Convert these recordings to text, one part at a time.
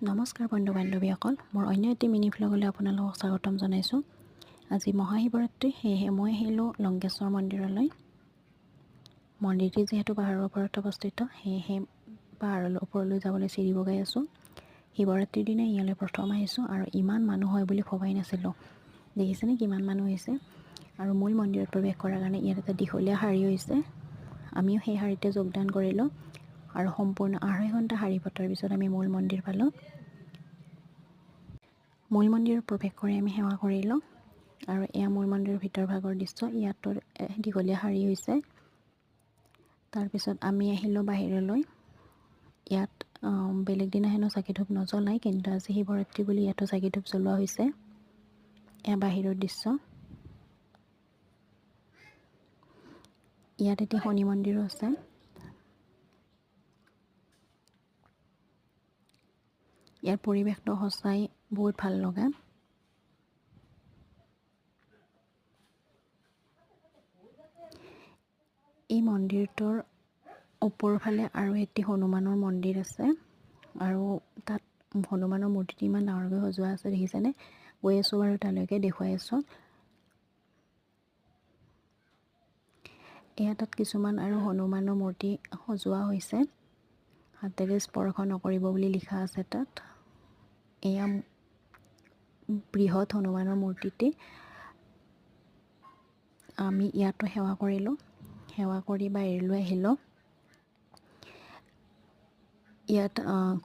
নমস্কাৰ বন্ধু বান্ধৱীসকল, মোৰ অন্য এটি মিনি ভ্লগলৈ আপোনালোকক স্বাগতম জনাইছোঁ। আজি মহাশিৱৰাত্ৰি, সেয়েহে মই আহিলোঁ লংকেশ্বৰ মন্দিৰলৈ। মন্দিৰটি যিহেতু পাহাৰৰ ওপৰত অৱস্থিত, সেয়েহে পাহাৰৰ ওপৰলৈ যাবলৈ চিৰি বগাই আছোঁ। শিৱৰাত্ৰিৰ দিনা ইয়ালৈ প্ৰথম আহিছোঁ আৰু ইমান মানুহ হয় বুলি ভবাই নাছিলোঁ। দেখিছেনে কিমান মানুহ হৈছে? আৰু মূল মন্দিৰত প্ৰৱেশ কৰাৰ কাৰণে ইয়াত এটা দীঘলীয়া শাৰী হৈছে। আমিও সেই শাৰীতে যোগদান কৰিলোঁ আৰু সম্পূৰ্ণ 2.5 ঘণ্টা শাৰী পতাৰ পিছত আমি মূল মন্দিৰ পালোঁ। মূল মন্দিৰত প্ৰৱেশ কৰি আমি সেৱা কৰিলোঁ আৰু এয়া মূল মন্দিৰৰ ভিতৰ ভাগৰ দৃশ্য। ইয়াতো দীঘলীয়া শাৰী হৈছে। তাৰপিছত আমি আহিলোঁ বাহিৰলৈ। ইয়াত বেলেগ দিনা হেনো চাকি ধূপ নজ্বলাই, কিন্তু আজি শিৱৰাত্ৰি বুলি ইয়াতো চাকি ধূপ জ্বলোৱা হৈছে। এয়া বাহিৰৰ দৃশ্য। ইয়াত এটি শনি মন্দিৰো আছে। ইয়াৰ পৰিৱেশটো সঁচাই বহুত ভাল লগা। এই মন্দিৰটোৰ ওপৰৰ ফালে আৰু এটি হনুমানৰ মন্দিৰ আছে আৰু তাত হনুমানৰ মূৰ্তিটো ইমান ডাঙৰকৈ সজোৱা আছে, দেখিছেনে? গৈ আছোঁ বাৰু তালৈকে দেখুৱাই আছোঁ। এয়া তাত কিছুমান আৰু হনুমানৰ মূৰ্তি সজোৱা হৈছে। হাতেৰে স্পৰ্শ নকৰিব বুলি লিখা আছে তাত। এয়া বৃহৎ হনুমানৰ মূৰ্তিটি। আমি ইয়াতো সেৱা কৰিলোঁ। সেৱা কৰি বাহিৰলৈ আহিলোঁ। ইয়াত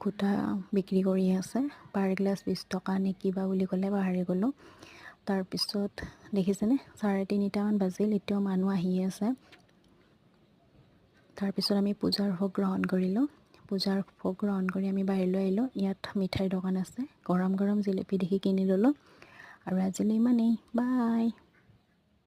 খুটা বিক্ৰী কৰি আছে, পাৰ গ্লাছ 20 টকা নে কিবা বুলি ক'লে, পাহৰি গ'লোঁ। তাৰপিছত দেখিছেনে 3:30মান বাজিল, এতিয়াও মানুহ আহিয়ে আছে। তাৰপিছত আমি পূজাৰ ভোগ গ্ৰহণ কৰিলোঁ। পূজাৰ ভোগ গ্ৰহণ কৰি আমি বাহিৰলৈ আহিলোঁ। ইয়াত মিঠাইৰ দোকান আছে। গৰম গৰম জিলেপি দেখি কিনি ল'লোঁ আৰু আজিলৈ ইমানেই। বাই।